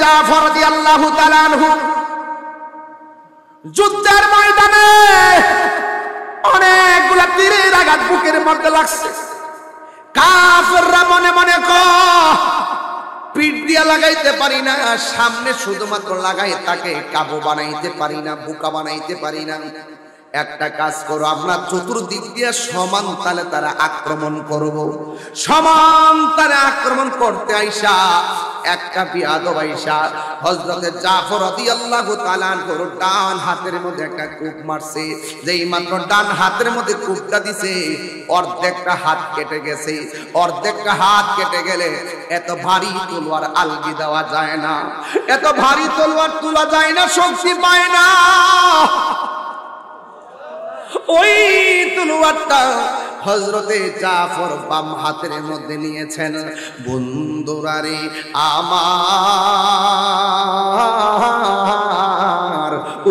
জাফর রাদিয়াল্লাহু তাআলা আনহু যুদ্ধের ময়দানে অনেকগুলা তীরের আঘাত বুকের মধ্যে লাগছে। কাফেররা মনে মনে পিঠ দিয়া লাগাইতে পারি না, সামনে শুধুমাত্র লাগাই তাকে কাবু বানাইতে পারি না, বোকা বানাইতে পারি না। একটা কাজ করো, আমরা চতুর্দিক দিয়ে সমান তালে তারা আক্রমণ করব। সমান তালে আক্রমণ করতে আইসা একটা বিয়াদব আইসা হযরতে জাফর রাদিয়াল্লাহু তাআলা আনহুর ডান হাতের মধ্যে একটা কূপ মারছে। যেই মাত্র ডান হাতের মধ্যে কূপটা দিছে, অর্ধেকটা হাত কেটে গেছে। অর্ধেকটা হাত কেটে গেলে এত ভারী তলোয়ার আলগি দেওয়া যায় না, এত ভারী তলোয়ার তোলা যায় না, শক্তি পায় না। ওই তলোয়ারটা হযরতে জাফর বাম হাতের মধ্যে নিয়েছেন। বন্ধুরা রে আমার,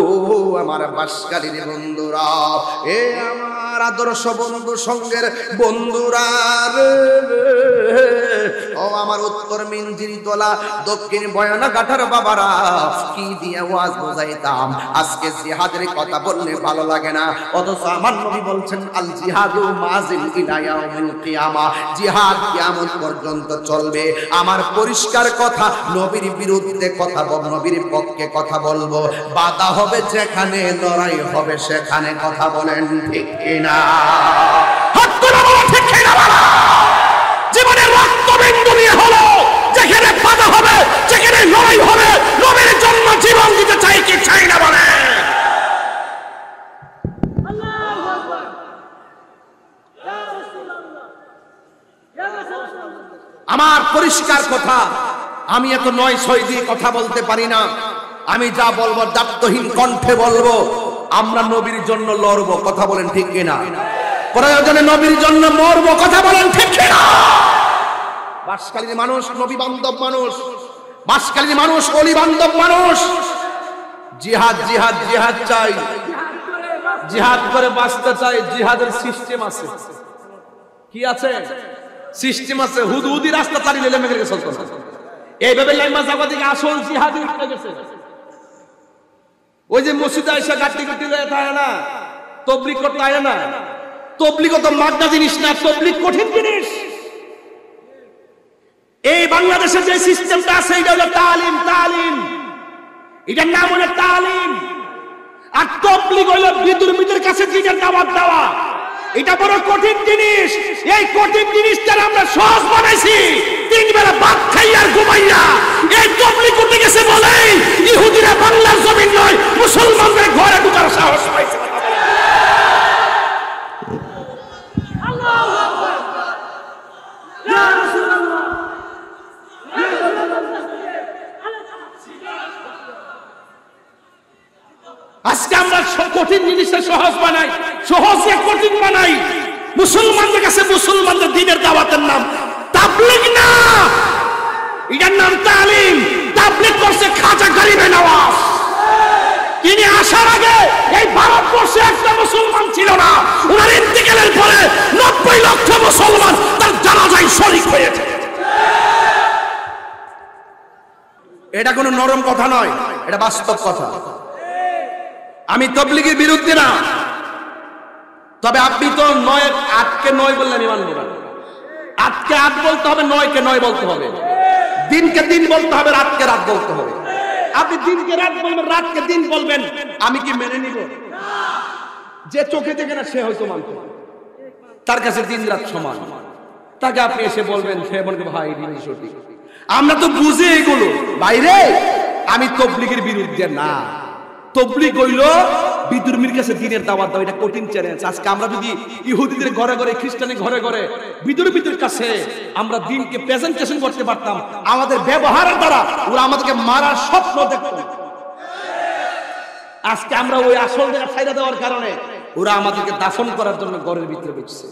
ও আমার বাসকালীর বন্ধুরা, এ আমার আদর্শ বন্ধু সঙ্গের বন্ধুরা রে, ও আমার উত্তর মিঞ্জিরিতলা দক্ষিণ বয়ানাঘাটার বাবারা, কি দিয়ে ওয়াজ বোঝাইতাম। আজকে জিহাদের কথা বললে ভালো লাগে না, অথচ আমার নবী বলছেন আল জিহাদু মাজিল ইলা ইয়াউমিল কিয়ামা, জিহাদ কিয়ামত পর্যন্ত চলবে। আমার পরিষ্কার কথা, নবীর বিরুদ্ধে কথা বলবো, নবীর পক্ষে কথা বলবো। বাধা হবে যেখানে, লড়াই হবে সেখানে। কথা বলেন ঠিক কিনা? হাত তুলে বলো ঠিক কিনা? জীবনে রক্তবিন্দু নিয়ে হলো, যেখানে বাধা হবে, যেখানে লড়াই হবে, নবীর জন্য জীবন দিতে চাই কি চাই না বলে? আমার পরিষ্কার কথা, আমি এত ৯-৬ দিয়ে কথা বলতে পারি না। আমি যা বলবো দাপ্তহীন কণ্ঠে বলবো। আমরা নবীর জন্য লড়বো। কথা বলেন ঠিক কিনা? প্রয়োজনে নবীর জন্য মরবো। কথা বলেন ঠিক কিনা? বাসকালীর মানুষ নবী বান্ধব মানুষ, বাসকালীর মানুষ অলি বান্ধব মানুষ। জিহাদ জিহাদ জিহাদ চাই, জিহাদ করে বাঁচতে চাই। জিহাদের সিস্টেম আছে। কি আছে? সিস্টেম আছে। হুদহুদি রাস্তা চালিয়ে লেমে গেছে চলতো না। এইভাবে লাইমা জাগতিক আসল জিহাদি উঠে গেছে। ওই যে মসজিদে এসে গাটি গাটি লয়ে থাকে না, তবলিগ করতে আয় না। তবলিগ তো মাগনা জিনিস না, তবলিগ কঠিন জিনিস। এই বাংলাদেশে যে সিস্টেমটা আছে এটা হলো তালিম। তালিম, এটার নাম হলো তালিম। আর তবলিগ হলো বিদুর্মীদের কাছে দিনের দাওয়াত দেওয়া। এটা বড় কঠিন জিনিস। এই কঠিন জিনিসটা আমরা সহজ বানাইছি। 3 বেলা ভাত খাই আর ঘুমাইয়া এই তবলিগ করতে গেছে বলে ইহুদিরা বাংলার জমিন নয়, মুসলমানদের ঘরে ঢোকার সাহস পাইছে। আল্লাহু আকবার, ইয়া রাসূলুল্লাহ। আজকে আমরা কঠিন জিনিসটা সহজ বানাই, সহজকে কঠিন বানাই। মুসলমানদের কাছে মুসলমানদের দ্বীনের দাওয়াতের নাম তাবলীগ না, এটার নাম তালিম। তাবলীগ করছে খাজা গরিবে নওয়াজ। তিনি আসার আগে এই ভারতবর্ষে একটা মুসলমান ছিল না। ওনার ইন্তেকালের পরে 90 লক্ষ মুসলমান তার জানাজায় শরীক হয়েছে। এটা কোনো নরম কথা নয়, এটা বাস্তব কথা। আমি তবলিগের বিরুদ্ধে না, তবে আপনি তো 8কে 9 বললে আমি মানব না। 8কে 8 বলতে হবে, 9কে 9 বলতে হবে, দিনকে দিন বলতে হবে, রাতকে রাত বলতে হবে। আপনি দিনকে রাত বলবেন, রাতকে দিন বলবেন, আমি কি মেনে নিব? যে চোখে দেখে না সে হয়তো মানতে, তার কাছে দিন রাত সমান। তাকে আপনি এসে বলবেন, সে বলবে ভাই দিন সঠিক। আমরা তো বুঝি এগুলো। বাইরে আমি তবলিগের বিরুদ্ধে না। তবলিগ হইল বিদুর্মীর কাছে দ্বীনের দাওয়াত দাও। এটা কঠিন চ্যালেঞ্জ। আজকে আমরা যদি ইহুদিদের ঘরে ঘরে, খ্রিস্টানের ঘরে ঘরে, বিদুর্মীদের কাছে আমরা দ্বীনকে প্রেজেন্টেশন করতে পারতাম, আমাদের ব্যবহারের দ্বারা ওরা আমাদেরকে মারার স্বপ্ন দেখত। আজকে আমরা ওই আসল জায়গা ছাইড়া দেওয়ার কারণে ওরা আমাদেরকে দাফন করার জন্য ঘরের ভিতরে বসছে।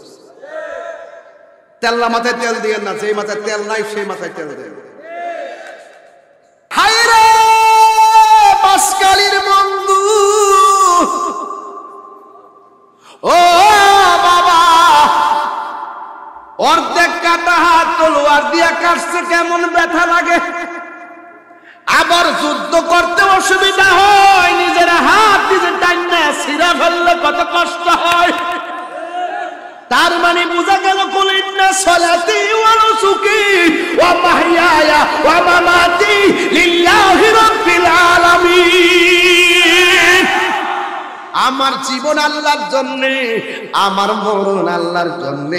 তেল্লা মাথায় তেল দিয়ে না, যেই মাথায় তেল নাই সেই মাথায় তেল দেন। হায়রে বাসকালীর বন্ধু, ও বাবা, অর্ধেক কাটা হাত তলোয়ার দিয়ে কাটছে, কেমন ব্যথা লাগে। আবার যুদ্ধ করতে অসুবিধা হয়, নিজের হাত নিজে টাইনা ছিঁড়া ফেললে কত কষ্ট হয়। তার মানে বোঝা গেল কুল ইন্না সলাতি ওয়া নুসুকি ওয়া মাহইয়ায়া ওয়া মামাতি লিল্লাহি রাব্বিল আলামিন। আমার জীবন আল্লাহর জন্য, আমার মরণ আল্লাহর জন্য,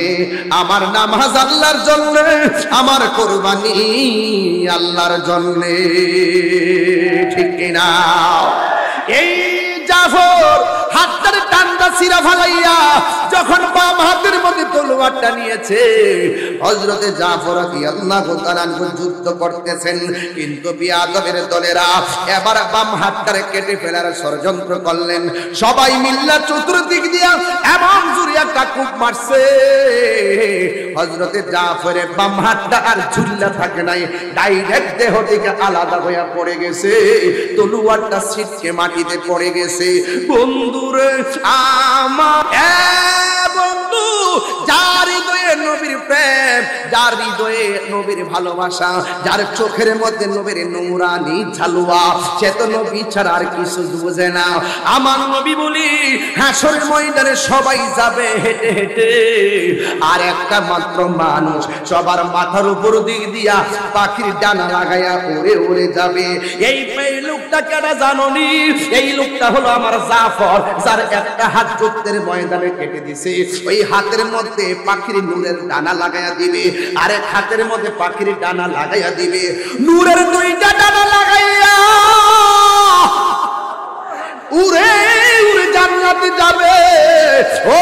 আমার নামাজ আল্লাহর জন্য, আমার কুরবানি আল্লাহর জন্য। ঠিক কিনা? এই জাফর হাতটার টান্ডা ছিঁড়া ফালাইয়া যখন বাম হাতের মধ্যে তলোয়ারটা নিয়েছে, হযরতে জাফর রাদিয়াল্লাহু তাআলা যুদ্ধ করতেছেন, কিন্তু বিয়াদবের দলেরা এবার বাম হাতটারে কেটে ফেলার ষড়যন্ত্র করলেন। সবাই মিল্লা চতুর্দিক দিয়া এমন জোরে একটা কূপ মারছে, হযরতে জাফরের বাম হাতটা আর ঝুল্লা থাকে নাই, ডাইরেক্ট দেহ থেকে আলাদা হয়ে পড়ে গেছে, তলোয়ারটা ছিটকে মাটিতে পড়ে গেছে। বন্ধুরে আমার, বন্ধু, যার হৃদয়ে নবীর প্রেম, যার হৃদয়ে নবীর ভালোবাসা, যার চোখের মধ্যে নবীর নূরানি ঝালুয়া, সে তো নবী ছাড়া আর কিছু বুঝে না। আমার নবী বলি হাসরের ময়দানে সবাই যাবে হেঁটে হেঁটে, আর একটা মাত্র মানুষ সবার মাথার উপর দিক দিয়া পাখির ডানা লাগাইয়া উড়ে উড়ে যাবে। এই লোকটা কেনা জানোনি? এই লোকটা হলো আমার জাফর, যার একটা হাত যুদ্ধের ময়দানে কেটে দিছে। ওই হাতের মধ্যে পাখির নূরের ডানা লাগাইয়া দিবে, আরেক হাতের মধ্যে পাখির ডানা লাগাইয়া দিবে। নূরের দুইটা ডানা লাগাইয়া উড়ে উড়ে জান্নাতে যাবে। ও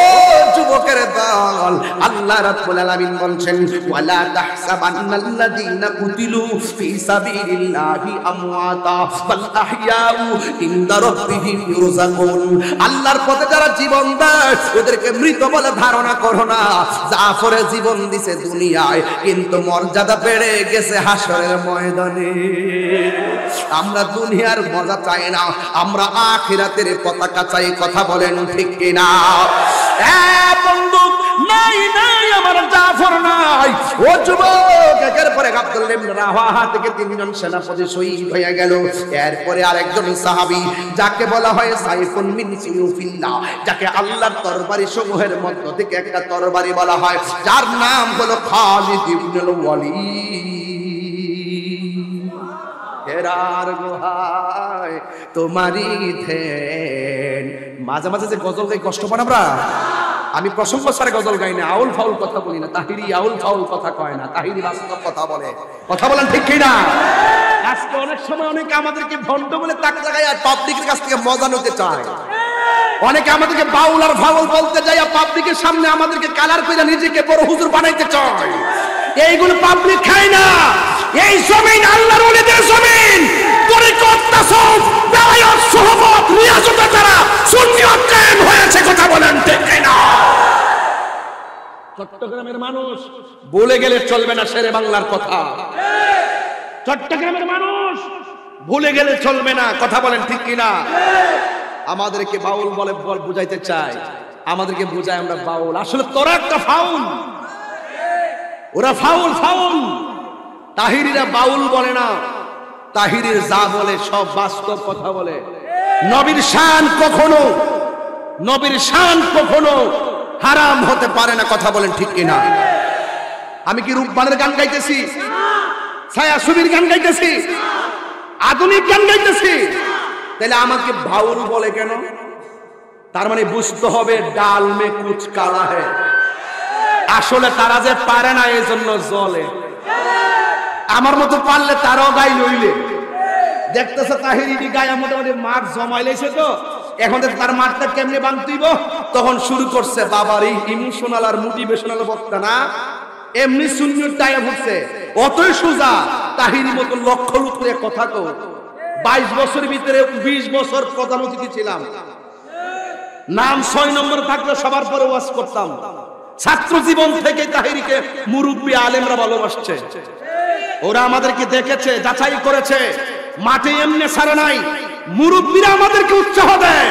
যুবকের দল, আল্লাহ রাব্বুল আলামিন বলছেন, ওয়ালা তাহসাবান্নাল্লাযীনা কুতিলু ফি সাবিলিল্লাহি আমওয়াতা বাল আহইয়াউ ইনদা রাব্বিহিম ইরযাকুন। আল্লাহর পথে যারা জীবন দেয় ওদেরকে মৃত বলে ধারণা করো না। জাফরে জীবন দিছে দুনিয়ায়, কিন্তু মর্যাদা বেড়ে গেছে হাসরের ময়দানে। আমরা দুনিয়ার মজা চাই না, আমরা আখিরাতের পতাকা চাই। কথা বলেন ঠিক কিনা? বন্ধু, নাই নাই আমার জাফর নাই। ও যুবক, একের পরে আব্দুল্লাহ ইবনে রাওয়াহা থেকে তিনজন সেনাপতি শহীদ হয়ে গেল। এরপরে আরেকজন সাহাবী, যাকে বলা হয় সাইফুন মিন সিয়ুফিল্লাহ, যাকে আল্লাহর তরবারি সমূহের মধ্য থেকে একটা তরবারি বলা হয়, যার নাম হলো খালিদ ইবনুল ওয়ালিদ। হেরার গুহায় তোমারই ধ্যান। মাঝে মাঝে যে গজল গাই কষ্ট পান আমরা, আমি প্রসঙ্গ সারে গজল গাই না, আউল ফাউল কথা বলি না। তাহিরি আউল ফাউল কথা কয় না, তাহিরি বাস্তব কথা বলে। কথা বলেন ঠিক কিনা? আজকে অনেক সময় অনেকে আমাদেরকে ভণ্ড বলে তাক লাগায় আর পাবলিকের কাছ থেকে মজা নিতে চায়। অনেকে আমাদেরকে বাউল আর ফাউল বলতে যায় আর পাবলিকের সামনে আমাদেরকে কালার করে নিজেকে বড় হুজুর বানাইতে চায়। এইগুলো পাবলিক খায় না। এই জমিন আল্লাহর ওলিদের জমিন। তরিকত, তাসাউফ, বেলায়েত, সুহবত, নিয়াজতে যারা সুন্নিয়ত কায়েম হয়েছে, কথা বলেন ঠিক কিনা? চট্টগ্রামের মানুষ ভুলে গেলে চলবে না শেরে বাংলার কথা। চট্টগ্রামের মানুষ ভুলে গেলে চলবে না, কথা বলেন ঠিক কিনা? আমাদেরকে বাউল বলে বুঝাইতে চায়, আমাদেরকে বুঝায় আমরা বাউল। আসলে তোরা একটা ফাউল, ওরা ফাউল ফাউল। তাহিরিরা বাউল বলে না, তাহিরির যা বলে সব বাস্তব কথা বলে। নবীর শান কখনো, নবীর শান কখনো হারাম হতে পারে না, কথা বলেন ঠিক কিনা? আমি কি রূপবানের গান গাইতেছি, ছায়া ছবির গান গাইতেছি, আধুনিক গান গাইতেছি? তাহলে আমাকে বাউল বলে কেন? তার মানে বুঝতে হবে ডাল মে কুচ কালা হ্যায়। আসলে তারা যে পারে না এই জন্য জ্বলে। আমার মতো পারলে তারাও গাই লইলে। দেখতেছে তাহিরি গায়ে মোটামুটি মাঠ জমাইলেছে, তো এখন তার মাঠটা কেমনে বাংতিব, তখন শুরু করছে বাবার এই ইমোশনাল আর মোটিভেশনাল বক্তা না, এমনি সুন্নিয়ত টাইয়া ফুটছে। অতই সোজা তাহিরি মতো লক্ষ লক্ষ কথা কো। 22 বছরের ভিতরে 20 বছর প্রধান অতিথি ছিলাম। নাম 6 নম্বরে থাকলে সবার পরে ওয়াজ করতাম। ছাত্র জীবন থেকে তাহিরিকে মুরব্বী আলেমরা ভালোবাসছে। ওরা আমাদেরকে দেখেছে, যাচাই করেছে, মাঠে এমনি ছাড়ে নাই। মুরব্বীরা আমাদেরকে উৎসাহ দেয়,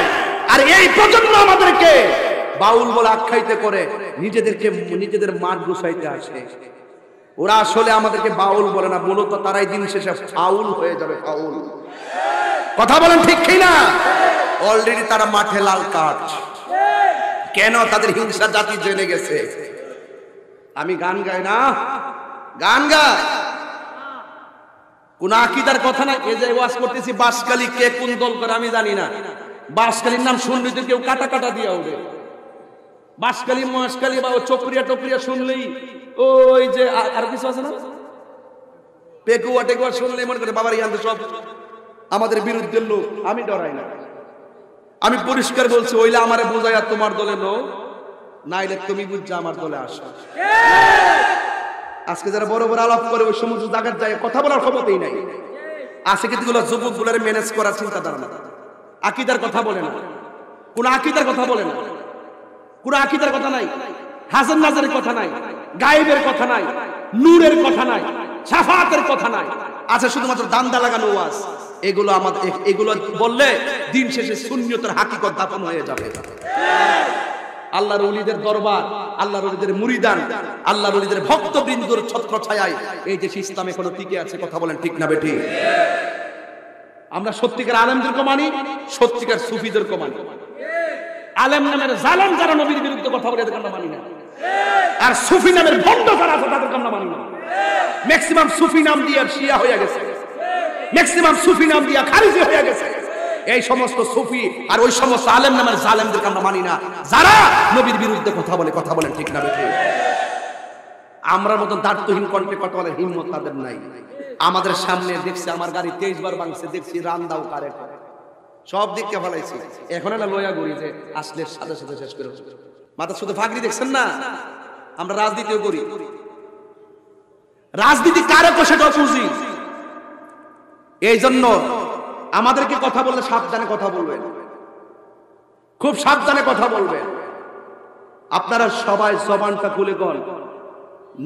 আর এই প্রজন্ম আমাদেরকে বাউল বলে আখ্যায়িত করে নিজেদেরকে নিজেদের মাঠ গুছাইতে আসে। ওরা আসলে আমাদেরকে বাউল বলে না, মূলত তারাই দিন শেষে ফাউল হয়ে যাবে, ফাউল। কথা বলেন ঠিক কি না? অলরেডি তারা মাঠে লাল কার্ড। কেন? তাদের হিংসা জাতি জেনে গেছে। আমি গান গাই না, গান গাই, কোন আকীদার কথা না। এই যে ওয়াজ করতেছি, বাঁশখালী কে কোন দল করে আমি জানি না। বাঁশখালীর নাম শুনলে তো কেউ কাটা কাটা দিয়ে উঠে। বাঁশখালী, মহেশখালী বা চকরিয়া টকরিয়া শুনলেই ওই যে আর কিছু আছে না, পেকুয়া টেকুয়া শুনলেই মনে করে বাবার ইয়ান্তে সব আমাদের বিরুদ্ধের লোক। আমি ডরাই না, আমি পরিষ্কার বলছি, ওইলে আমারে বোঝাই আর তোমার দলে নো, নাইলে তুমি বুঝছো আমার দলে আসো। আজকে যারা বড় বড় আলাপ করে ওই সমস্ত জায়গার যায় কথা বলার ক্ষমতাই নাই। আছে কিন্তু যুবক গুলার ম্যানেজ করার চিন্তাধারা না, আকীদার কথা বলে না, কোন আকীদার কথা বলে না, কোন আকীদার কথা নাই, হাসান নাজারের কথা নাই, গায়েবের কথা নাই, নূরের কথা নাই, শাফাতের কথা নাই, আছে শুধুমাত্র দান্দা লাগানো ওয়াজ। এগুলো আমাদের, এগুলো বললে দিন শেষে সুন্নিয়তের হাকিকত দাফন হয়ে যাবে। আল্লাহর ওলিদের দরবার, আল্লাহর ওলিদের মুরিদান, আল্লাহর ওলিদের ভক্তবৃন্দর ছত্রছায়ায় এই দেশে ইসলাম এখনো টিকে আছে। কথা বলেন ঠিক না বেঠিক? আমরা সত্যিকার আলেমদেরকে মানি, সত্যিকার সুফিদেরকে মানি। আলেম নামের জালেম যারা নবীর বিরুদ্ধে কথা বলে এদেরকে আমরা মানি না, আর সুফি নামের ভণ্ড যারা আছে তাদেরকে আমরা মানি না। ম্যাক্সিমাম সুফি নাম দিয়ে শিয়া হয়ে গেছে, ম্যাক্সিমাম সুফি নাম দিয়ে খারিজি হয়ে গেছে। এই সমস্ত সুফি আর ওই সমস্ত আলেম নামের জালেমদেরকে আমরা মানি না, যারা নবীর বিরুদ্ধে কথা বলে। কথা বলেন ঠিক না বেঠিক? আমরার মতন দার্থহীন কণ্ঠে কথা বলার হিম্মত তাদের নাই। আমাদের সামনে দেখছি আমার গাড়ি 23 বার ভাঙছে, দেখছি রান দাও কারে করে, সব দিককে ফলাইছি। এখন একটা লয়া ঘুরি যে আসলে সাথে সাথে শেষ করে মাথা শুধু ফাঁকরি। দেখছেন না, আমরা রাজনীতিও করি, রাজনীতি কারে সেটাও বুঝি। এই জন্য আমাদেরকে কথা বললে সাবধানে কথা বলবেন, খুব সাবধানে কথা বলবেন। আপনারা সবাই জবানটা খুলে গন,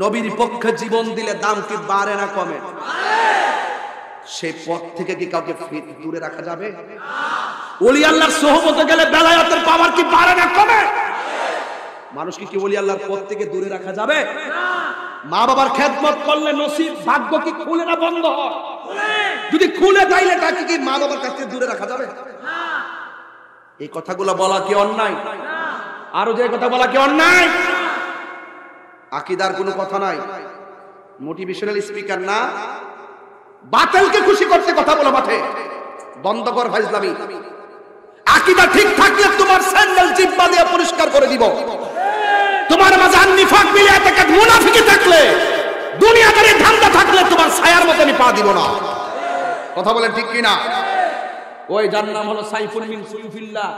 নবীর পক্ষে জীবন দিলে দাম কি বাড়ে না কমে? সেই পথ থেকে কি কাউকে দূরে রাখা যাবে? ওলি আল্লাহর সোহবতে গেলে বেলায়েতের পাওয়ার কি বাড়ে না কমে? মানুষকে কি ওলি আল্লাহর পথ থেকে দূরে রাখা যাবে? মা বাবার খেদমত করলে নসিব ভাগ্য কি খুলে না বন্ধ হয়? যদি খুলে তাইলে তাকে কি মা বাবার কাছ থেকে দূরে রাখা যাবে? এই কথাগুলো বলা কি অন্যায়? আরো যে কথা বলা কি অন্যায়? আকীদার কোনো কথা নাই, মোটিভেশনাল স্পিকার না, বাতিলকে খুশি করতে কথা বলা মাঠে বন্ধ কর ফাইজলামি। আকীদা ঠিক থাকলে তোমার স্যান্ডেল জিহ্বা দিয়ে পরিষ্কার করে দিব। তোমার মাঝে নিফাক মিলে একটা মুনাফিকি থাকলে, দুনিয়াদারি ধান্দা থাকলে তোমার ছায়ার মতো আমি পা দিব না। কথা বলেন ঠিক কি না? ওই যার নাম হলো সাইফুল মিন সুয়ুফিল্লাহ,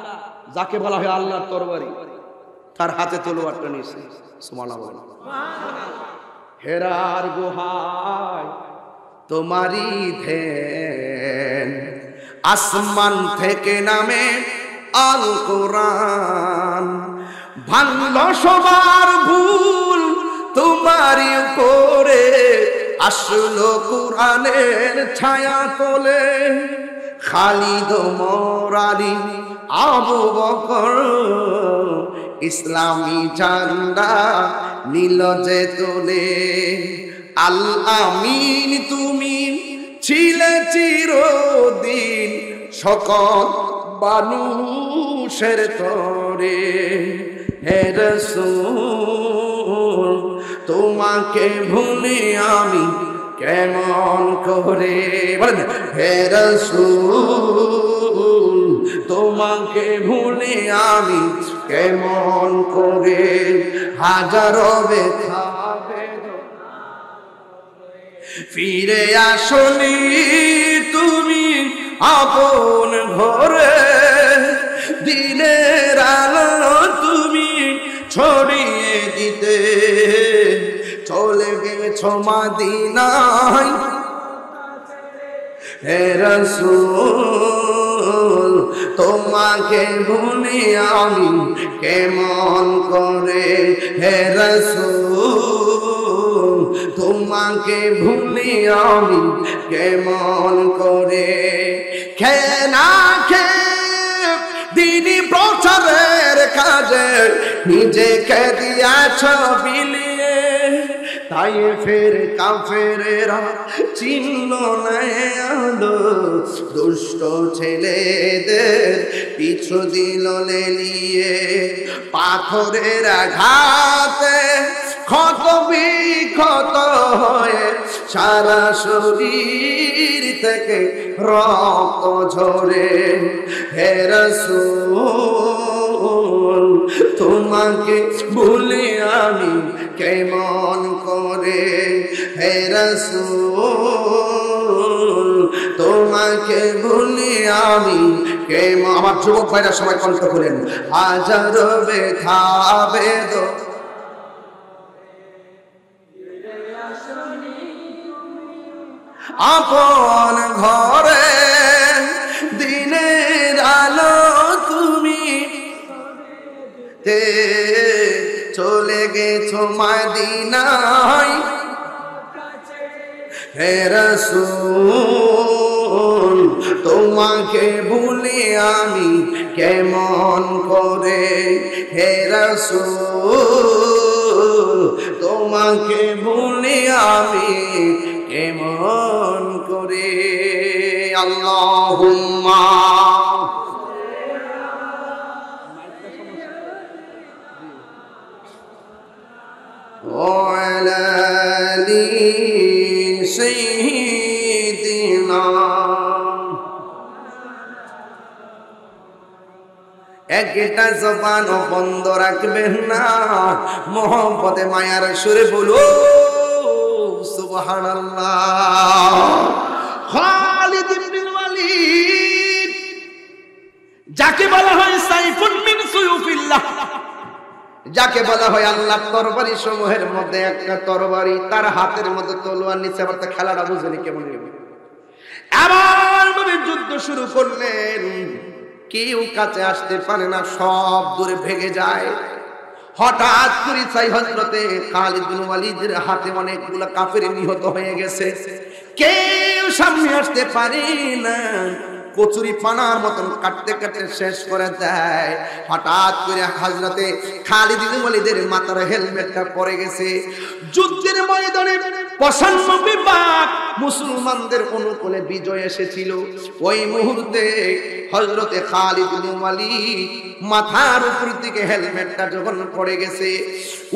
যাকে বলা হয় আল্লাহর তরবারি, তার হাতে তলোয়ারটা নিয়েছে। সুবহানাল্লাহ। হেরার গুহায় তোমারই ধ্যান, আসমান থেকে নামে আল কোরআন, ভাঙল সবার ভুল তোমারই উপরে, আসলো কোরআনের ছায়া তোলে, খালিদ ওমর আলী আবু বকর, ইসলামী ঝান্ডা নীল যে তোলে। আল আমিন তুমি ছিলে চিরদিন সকল মানুষের তরে, হে রাসূল তোমাকে ভুলি আমি কেমন করে? বলেন, হে রাসূল তোমাকে ভুলি আমি কেমন করে? হাজারো ব্যথা ফিরে আসনি তুমি আপন ঘরে, দিনের আলো তুমি ছড়িয়ে দিতে, চলে গেছো মদিনায় হে রাসূল তোমাকে ভুলি আমি কেমন করে? হে রাসূল তোমাকে ভুলি আমি কেমন করে? খেয়ে না খেয়ে দিনী প্রচারের কাজে নিজেকে দিয়াছ বিলিয়ে, তায়েফের কাফেরেরা চিনল না আলো, দুষ্ট ছেলেদের পিছু দিল লেলিয়ে, পাথরের আঘাতে ক্ষত বিক্ষত হয়ে সারা শরীর থেকে রক্ত ঝরে। হে রাসূল তোমাকে ভুলে আমি কেমন করে, হে রাসূল তোমাকে ভুলে আমি কেমন। আমার যুবক ভাইরা সবাই কণ্ঠ করেন, হাজারো ব্যথা বেদনা আপন ঘরে, দিনের আলো তুমি চলে গেছো মদিনায়। হে রাসূল তোমাকে ভুলে আমি কেমন করে, হে রাসূল তোমাকে ভুলে আমি কেমন করে। আল্লাহুম্মা ওয়ালা আলি সাইয়্যিদিনা। একটা জবানও বন্ধ রাখবেন না, মোহব্বতে মায়ার সুরে বলো সুবহানাল্লাহ। খালিদ ইবনে ওয়ালিদ যাকে বলা হয় সাইফুন মিন সুয়ুফিল্লাহ, যাকে বলা হয় আল্লাহর তরবারি সমূহের মধ্যে একটা তরবারি, তার হাতের মধ্যে তলোয়ার নিচে। আবার খেলাটা বুঝেনি কেমন নেবে। আবার নবী যুদ্ধ শুরু করলেন, কেউ কাছে আসতে পারে না, সব দূরে ভেগে যায়। হঠাৎ করে চাই হযরতে খালিদ বিন ওয়ালিদের হাতে অনেকগুলো কাফের নিহত হয়ে গেছে, কেউ সামনে আসতে পারে না। কচুরি পানার মতন কাটতে কাটতে শেষ করে দেয়। হঠাৎ করে হযরতে খালিদ বিন ওয়ালিদের মাথার হেলমেটটা পড়ে গেছে। যুদ্ধের ময়দানে 95 ভাগ মুসলমানদের অনুকূলে বিজয় এসেছিল। ওই মুহূর্তে হযরতে খালিদ বিন ওয়ালিদ মাথার উপর থেকে হেলমেটটা যখন পড়ে গেছে,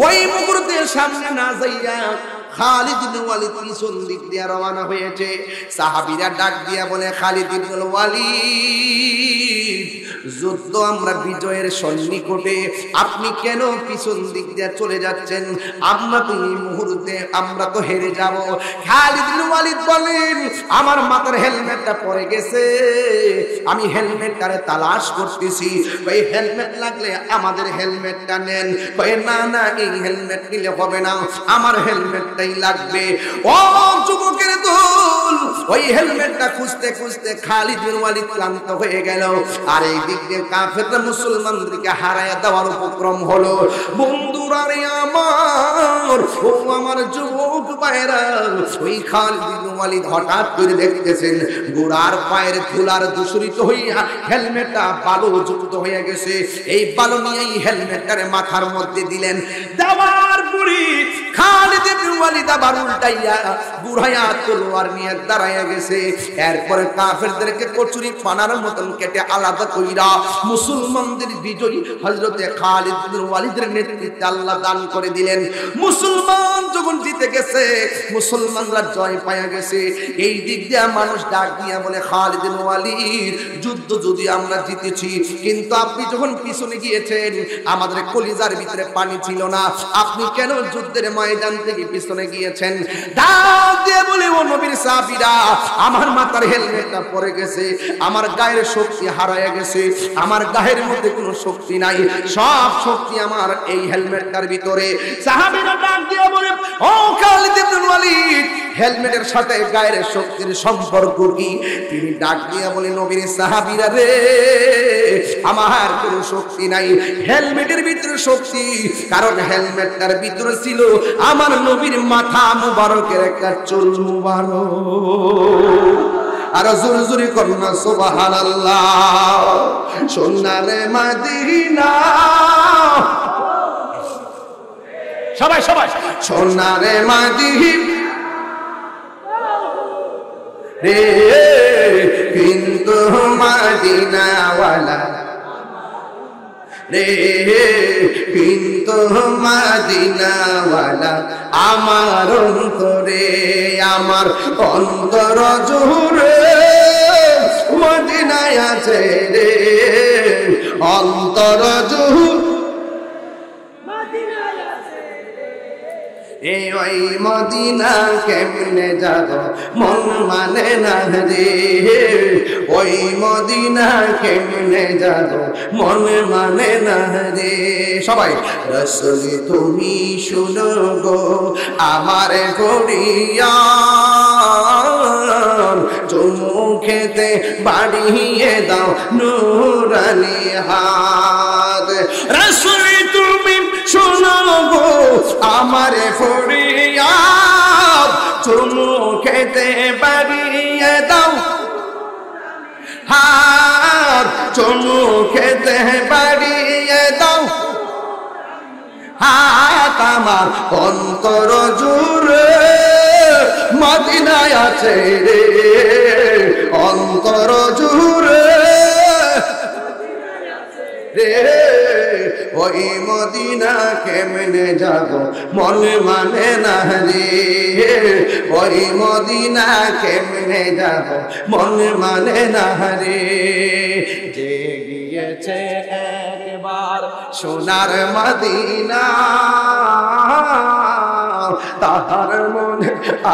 ওই মুহূর্তে সামনে না যাইয়া খালিদ ইবনে ওয়ালিদ পিছন দিক দিয়ে রওনা হয়েছে। সাহাবীরা ডাক দিয়া বলে, খালিদ ইবনে ওয়ালিদ, যুদ্ধ আমরা বিজয়ের সন্নিকটে, আপনি কেন পিছন দিক দিয়ে চলে যাচ্ছেন? আমরা তো এই মুহূর্তে আমরা তো হেরে যাব। খালিদ ইবনে ওয়ালিদ বলেন, আমার মাথার হেলমেটটা পড়ে গেছে, আমি হেলমেটটারে তালাশ করতেছি। ওই হেলমেট লাগলে আমাদের হেলমেটটা নেন। ওই না না, এই হেলমেট নিলে হবে না, আমার হেলমেটটাই লাগবে। ও যুবকের দল, ওই হেলমেটটা খুঁজতে খুঁজতে খালিদ বিন ওয়ালিদ ক্লান্ত হয়ে গেল। আর এই দিক দিয়ে কাফেররা মুসলমানদেরকে হারায়া দেওয়ার উপক্রম হলো। বন্ধুরা রে আমার, ও আমার যুবক ভাইরা, ওই খালিদ বিন ওয়ালিদ হঠাৎ করে দেখতেছেন ঘোড়ার পায়ের ধুলার দূষিত হইয়া হেলমেটটা বালু যুক্ত হয়ে গেছে। এই বালু নিয়ে এই হেলমেটটারে মাথার মধ্যে দিলেন। দেওয়ার পরে খালিদ বিন ওয়ালিদ আবার উল্টাইয়া বুড়াইয়া তলোয়ার নিয়ে দাঁড়াইয়া গেছে। এরপরে কাফেরদেরকে কচুরি পানার মতন কেটে আলাদা কইরা মুসলমানদের বিজয়ী হযরতে খালিদ বিন ওয়ালিদের নেতৃত্বে আল্লাহ দান করে দিলেন। মুসলমান যখন জিতে গেছে, মুসলমানরা জয় পায়া গেছে, এই দিক দিয়ে মানুষ ডাক দিয়া বলে, খালিদ বিন ওয়ালিদ, যুদ্ধ যদি আমরা জিতেছি, কিন্তু আপনি যখন পিছনে গিয়েছেন আমাদের কলিজার ভিতরে পানি ছিল না, আপনি কেন যুদ্ধের ময়দান থেকে পিছনে গিয়েছেন? ডাক দিয়ে বলে, ও নবীর সাহাবীরা, আমার মাথার হেলমেটটা পড়ে গেছে, আমার গায়ের শক্তি হারায় গেছে, আমার গায়ের মধ্যে কোনো শক্তি নাই, সব শক্তি আমার এই হেলমেটটার ভিতরে। সাহাবীরা ডাক দিয়ে বলে, ও খালিদ ইবনে ওয়ালিদ, হেলমেটের সাথে গায়ের শক্তির সম্পর্ক কি? তিনি ডাক দিয়ে বলে, নবীর সাহাবীরা রে, আমার কোনো শক্তি নাই, হেলমেটের ভিতরে শক্তি, কারণ হেলমেটটার ভিতরে ছিল আমার নবীর মাথা মুবারকের একটা চুল মুবারক। আর জোরে জোরে করুন সুবহানাল্লাহ। সোনার মদিনা সবাই সবাই সোনারে মদিনা রে কিন্তু মদিনাওয়ালা রে কিন্তু মদিনাওয়ালা আমার অন্তরে আমার অন্তর জুড়ে মদিনায় আছে রে অন্তর জুড়ে ওই মদিনা কেমনে যাব মন মানে না রে ওই মদিনা কেমনে যাব মন মানে না রে সবাই রাসূল তুমি শুনো গো আমার গড়িয়া চুমু খেতে বাড়িয়ে দাও নুরানি হাত রাসূল তুমি শুনো গো আমার ফরিয়াদ চুমু খেতে বাড়িয়ে দাও হাত চুমু খেতে বাড়িয়ে দাও হাত আমার অন্তর জুড়ে মদিনায় আছে রে অন্তর জুড়ে রে ওই মদিনা কেমনে যাব মন মানে না রে ওই মদিনা কেমনে যাব মন মানে না রে যে গিয়েছে একবার সোনার মদিনা তাহার মনে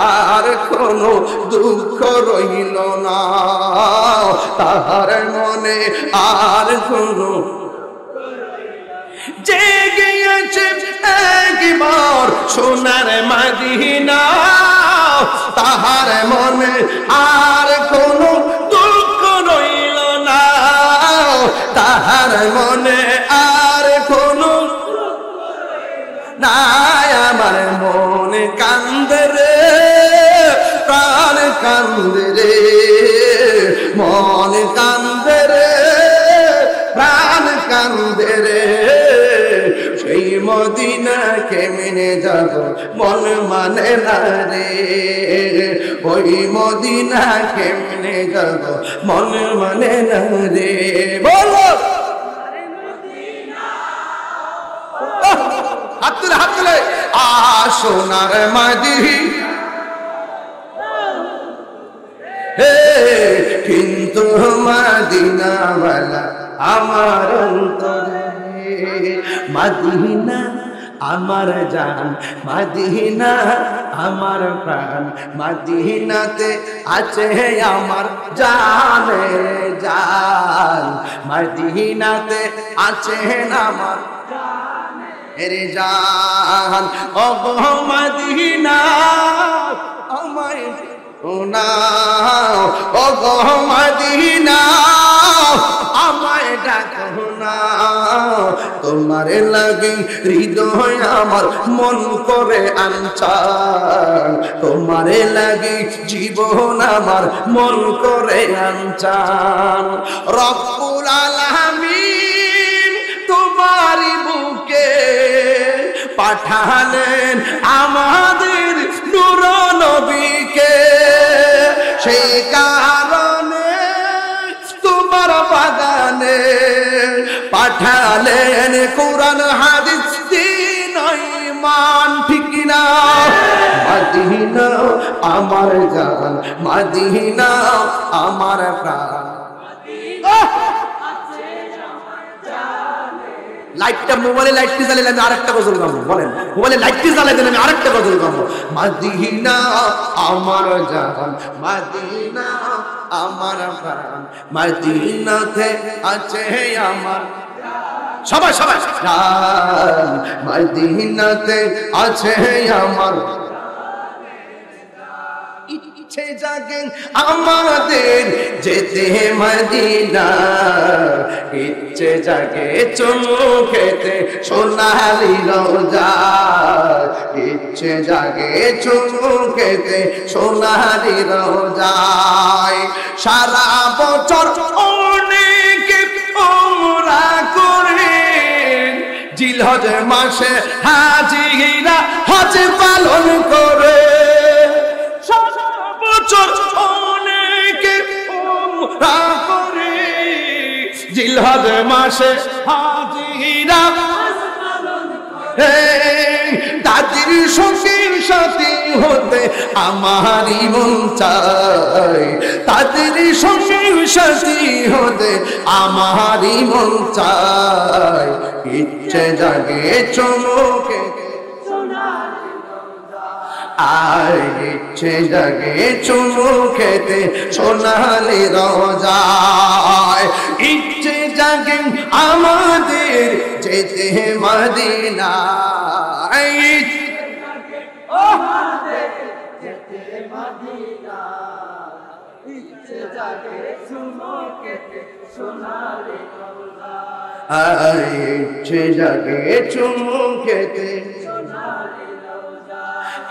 আর কোনো দুঃখ রইল না তাহার মনে আর কোনো যে গিয়েছে একবার সোনার মদিনা তাহার মনে আর কোনো দুঃখ রইল না তাহার মনে আর কোনো না আমার মন কান্দে রে প্রাণ কান্দে রে মন কান্দে রে প্রাণ কান্দে রে সেই মদিনা কেমনে যাব মন মানে না রে ওই মদিনা কেমনে যাব মন মানে না রে বলো হাত তুলে হাত তুলে সোনার মদিনা হে কিন্তু মদিনাওয়ালা আমার অন্তরে মদিনা আমার জান মদিনা আমার প্রাণ মদিনাতে আছে আমার জানে জান মদিনাতে আছে আমার রে জান ও গো মদিনা আমায় শোনা ও গো মদিনা আমায় ডাকো না তোমার লাগে হৃদয় আমার মন করে আনচান তোমার লাগে জীবন আমার মন করে আনচান রব্বুল আলামিন তোমারই বুকে পাঠালেন আমাদের নূর নবীকে সেই কারণে তোমার বাগানে পাঠালেন কোরআন হাদিস দ্বীন ঈমান ঠিক না মদিনা আমার জান মদিনা আমার প্রাণ লাইটটা মোবাইলে লাইটটি জ্বালালে আমি আরেকটা গজল গাবো বলেন মোবাইলে লাইটটি জ্বালাই দিলে আমি আরেকটা গজল গাবো মদিনা আমার জান মদিনা আমার প্রাণ মদিনাতে আছে আমার সবাই সবাই জান মদিনাতে আছে আমার ইচ্ছে জাগে আমাদের যেতে মদিনা ইচ্ছে জাগে চুমু খেতে সোনালি রোজা ইচ্ছে জাগে চুমু খেতে সোনালি রোজায় সারা বছর অনেকে ওমরা করে জিলহজ মাসে হাজিরা পালন করে সারা বছর অনেকে উমরা করে জিলহজ মাসে হাজিরা তাদের সঙ্গে সাথী হতে আমারই মন চায় তাদের সঙ্গে সাথী হতে আমারই মন চায় ইচ্ছে জাগে চমকে আর ইচ্ছে জাগে চমকেতে সোনালি রোজায় ইচ্ছে জাগে আমাদের যেতে মদিনায় ইচ্ছে জাগে চমকেতে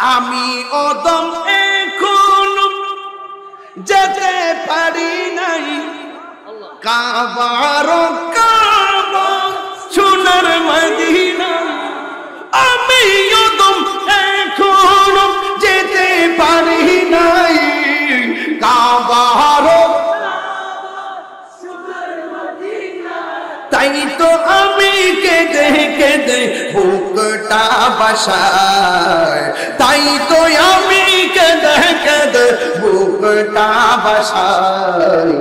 আমি অদম এখন যেতে পারি নাই কাবার কাবা সোনার মদিনা আমি অদম এখন যেতে পারি নাই কাবার তাই তো আমি কেঁদে কেঁদে বুকটা বাসায় তাই তো আমি কেঁদে কেঁদে বুকটা বাসায়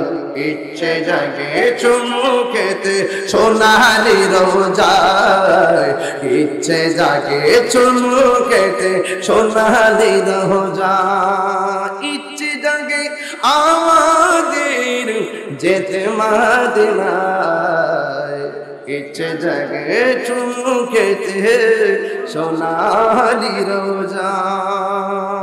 ইচ্ছে জাগে চুমুকেতে সোনালি রোজায় ইচ্ছে জাগে চুমুকেতে সোনালি রোজায় ইচ্ছে জাগে আমাদের যেতে মদিনায় ইচ্ছে জাগে চুমুকেতে সোনালি রোজায়